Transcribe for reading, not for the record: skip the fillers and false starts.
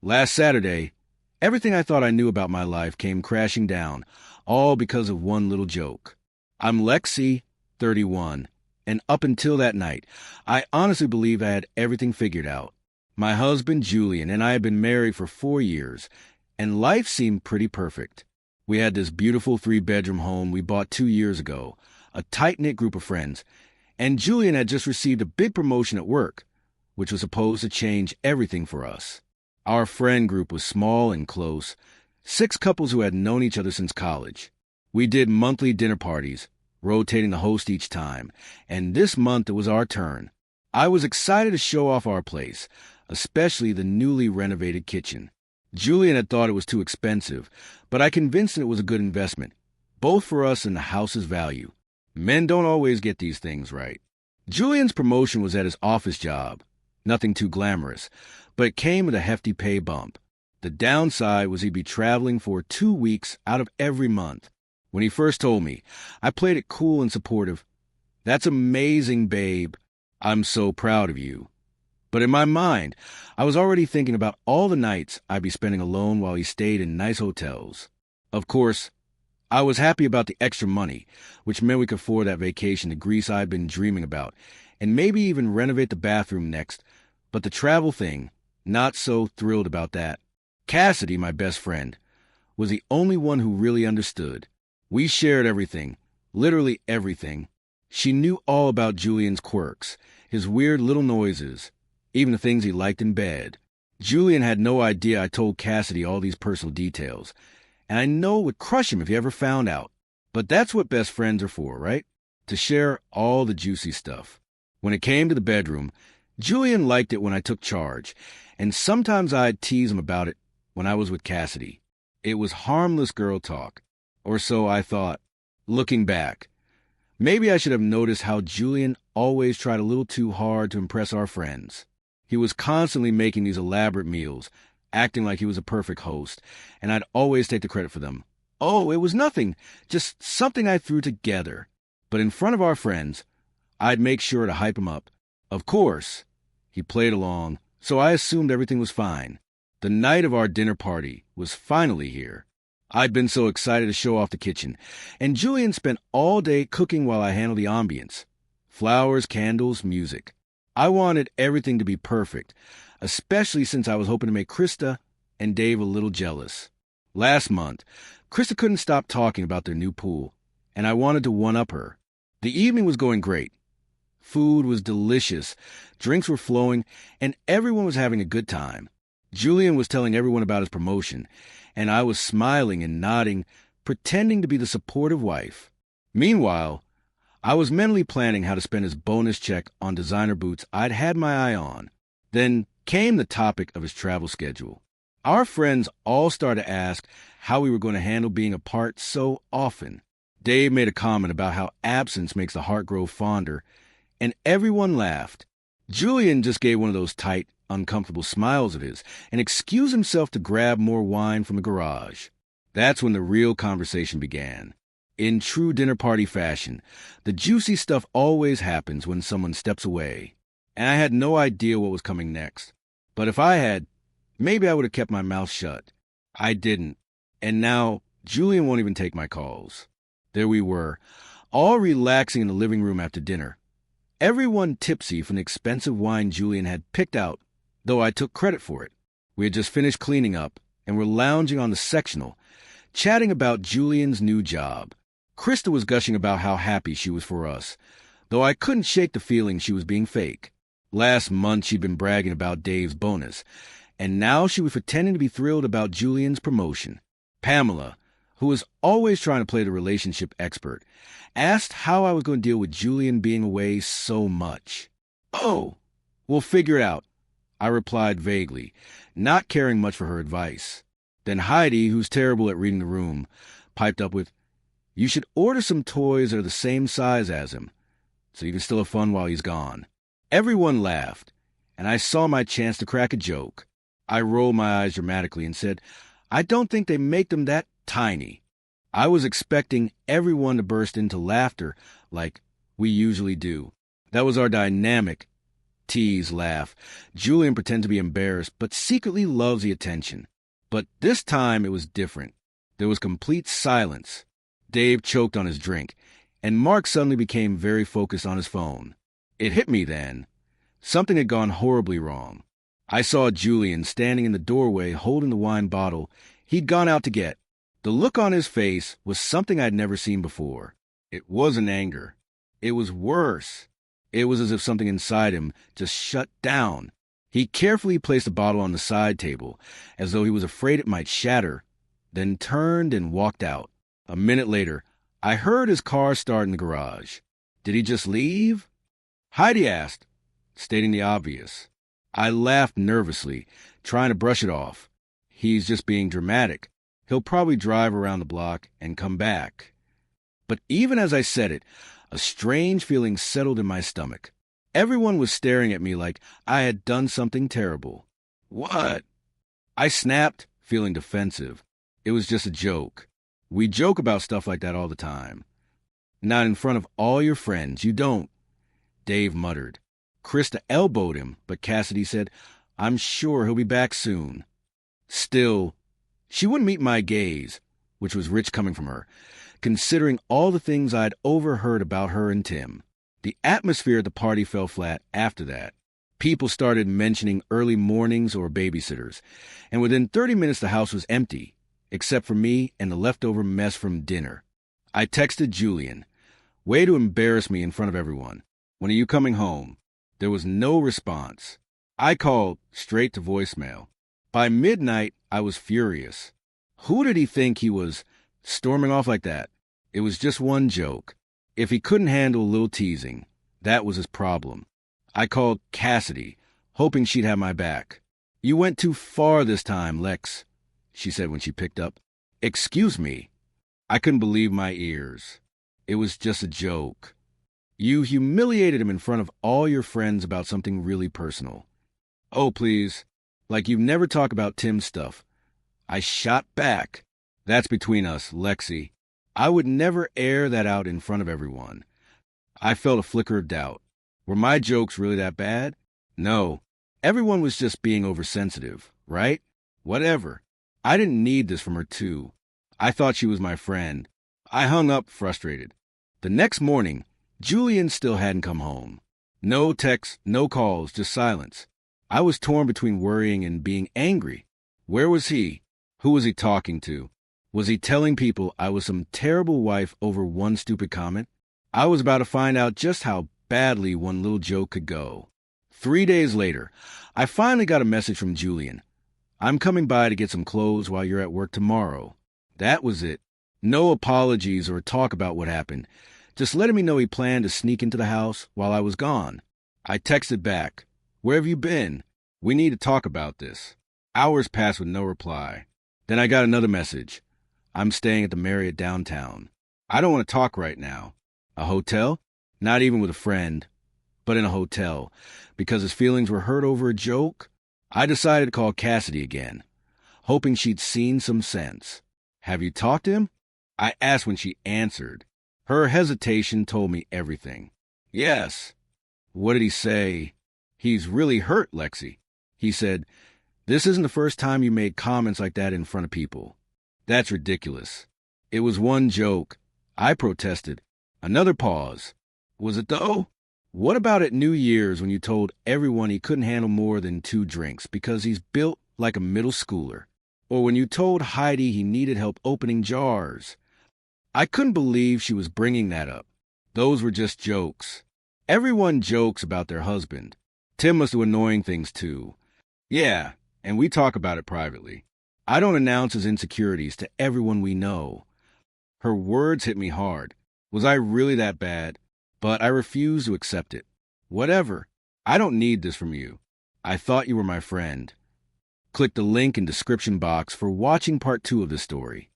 Last Saturday, everything I thought I knew about my life came crashing down, all because of one little joke. I'm Lexi, 31, and up until that night, I honestly believed I had everything figured out. My husband, Julian, and I had been married for 4 years, and life seemed pretty perfect. We had this beautiful 3-bedroom home we bought 2 years ago, a tight-knit group of friends, and Julian had just received a big promotion at work, which was supposed to change everything for us. Our friend group was small and close, 6 couples who had known each other since college. We did monthly dinner parties, rotating the host each time, and this month it was our turn. I was excited to show off our place, especially the newly renovated kitchen. Julian had thought it was too expensive, but I convinced him it was a good investment, both for us and the house's value. Men don't always get these things right. Julian's promotion was at his office job. Nothing too glamorous, but it came with a hefty pay bump. The downside was he'd be traveling for 2 weeks out of every month. When he first told me, I played it cool and supportive. "That's amazing, babe. I'm so proud of you." But in my mind, I was already thinking about all the nights I'd be spending alone while he stayed in nice hotels. Of course, I was happy about the extra money, which meant we could afford that vacation to Greece I'd been dreaming about, and maybe even renovate the bathroom next. But the travel thing, not so thrilled about that. Cassidy, my best friend, was the only one who really understood. We shared everything, literally everything. She knew all about Julian's quirks, his weird little noises, even the things he liked in bed. Julian had no idea I told Cassidy all these personal details, and I know it would crush him if he ever found out. But that's what best friends are for, right? To share all the juicy stuff. When it came to the bedroom, Julian liked it when I took charge, and sometimes I'd tease him about it when I was with Cassidy. It was harmless girl talk, or so I thought. Looking back, maybe I should have noticed how Julian always tried a little too hard to impress our friends. He was constantly making these elaborate meals, acting like he was a perfect host, and I'd always take the credit for them. Oh, it was nothing, just something I threw together. But in front of our friends, I'd make sure to hype him up. Of course, he played along, so I assumed everything was fine. The night of our dinner party was finally here. I'd been so excited to show off the kitchen, and Julian spent all day cooking while I handled the ambience. Flowers, candles, music. I wanted everything to be perfect, especially since I was hoping to make Krista and Dave a little jealous. Last month, Krista couldn't stop talking about their new pool, and I wanted to one-up her. The evening was going great. Food was delicious, drinks were flowing, and everyone was having a good time. Julian was telling everyone about his promotion, and I was smiling and nodding, pretending to be the supportive wife. Meanwhile, I was mentally planning how to spend his bonus check on designer boots I'd had my eye on. Then came the topic of his travel schedule. Our friends all started to ask how we were going to handle being apart so often. Dave made a comment about how absence makes the heart grow fonder, and everyone laughed. Julian just gave one of those tight, uncomfortable smiles of his and excused himself to grab more wine from the garage. That's when the real conversation began. In true dinner party fashion, the juicy stuff always happens when someone steps away, and I had no idea what was coming next. But if I had, maybe I would have kept my mouth shut. I didn't, and now Julian won't even take my calls. There we were, all relaxing in the living room after dinner. Everyone tipsy from the expensive wine Julian had picked out, though I took credit for it. We had just finished cleaning up and were lounging on the sectional, chatting about Julian's new job. Krista was gushing about how happy she was for us, though I couldn't shake the feeling she was being fake. Last month she'd been bragging about Dave's bonus, and now she was pretending to be thrilled about Julian's promotion. Pamela, who was always trying to play the relationship expert, asked how I was going to deal with Julian being away so much. "Oh, we'll figure it out," I replied vaguely, not caring much for her advice. Then Heidi, who's terrible at reading the room, piped up with, "You should order some toys that are the same size as him, so you can still have fun while he's gone." Everyone laughed, and I saw my chance to crack a joke. I rolled my eyes dramatically and said, "I don't think they make them that tiny." I was expecting everyone to burst into laughter like we usually do. That was our dynamic, Tease, laugh. Julian pretends to be embarrassed, but secretly loves the attention. But this time it was different. There was complete silence. Dave choked on his drink, and Mark suddenly became very focused on his phone. It hit me then. Something had gone horribly wrong. I saw Julian standing in the doorway holding the wine bottle he'd gone out to get. The look on his face was something I'd never seen before. It wasn't anger. It was worse. It was as if something inside him just shut down. He carefully placed the bottle on the side table, as though he was afraid it might shatter, then turned and walked out. A minute later, I heard his car start in the garage. Did he just leave? Heidi asked, stating the obvious. I laughed nervously, trying to brush it off. He's just being dramatic. He'll probably drive around the block and come back. But even as I said it, a strange feeling settled in my stomach. Everyone was staring at me like I had done something terrible. What? I snapped, feeling defensive. It was just a joke. We joke about stuff like that all the time. Not in front of all your friends, you don't. Dave muttered. Krista elbowed him, but Cassidy said, I'm sure he'll be back soon. Still, she wouldn't meet my gaze, which was rich coming from her, considering all the things I'd overheard about her and Tim. The atmosphere at the party fell flat after that. People started mentioning early mornings or babysitters, and within 30 minutes the house was empty, except for me and the leftover mess from dinner. I texted Julian. Way to embarrass me in front of everyone. When are you coming home? There was no response. I called straight to voicemail. By midnight, I was furious. Who did he think he was, storming off like that? It was just one joke. If he couldn't handle a little teasing, that was his problem. I called Cassidy, hoping she'd have my back. You went too far this time, Lex, she said when she picked up. Excuse me. I couldn't believe my ears. It was just a joke. You humiliated him in front of all your friends about something really personal. Oh, please. Like you've never talked about Tim's stuff. I shot back. That's between us, Lexi. I would never air that out in front of everyone. I felt a flicker of doubt. Were my jokes really that bad? No. Everyone was just being oversensitive, right? Whatever. I didn't need this from her, too. I thought she was my friend. I hung up, frustrated. The next morning, Julian still hadn't come home. No texts, no calls, just silence. I was torn between worrying and being angry. Where was he? Who was he talking to? Was he telling people I was some terrible wife over one stupid comment? I was about to find out just how badly one little joke could go. 3 days later, I finally got a message from Julian. I'm coming by to get some clothes while you're at work tomorrow. That was it. No apologies or talk about what happened. Just letting me know he planned to sneak into the house while I was gone. I texted back. Where have you been? We need to talk about this. Hours passed with no reply. Then I got another message. I'm staying at the Marriott downtown. I don't want to talk right now. A hotel? Not even with a friend, but in a hotel. Because his feelings were hurt over a joke, I decided to call Cassidy again, hoping she'd seen some sense. Have you talked to him? I asked when she answered. Her hesitation told me everything. Yes. What did he say? He's really hurt, Lexi. He said, this isn't the first time you made comments like that in front of people. That's ridiculous. It was one joke. I protested. Another pause. Was it though? What about at New Year's when you told everyone he couldn't handle more than 2 drinks because he's built like a middle schooler? Or when you told Heidi he needed help opening jars? I couldn't believe she was bringing that up. Those were just jokes. Everyone jokes about their husband. Tim must do annoying things too. Yeah, and we talk about it privately. I don't announce his insecurities to everyone we know. Her words hit me hard. Was I really that bad? But I refused to accept it. Whatever. I don't need this from you. I thought you were my friend. Click the link in description box for watching part 2 of this story.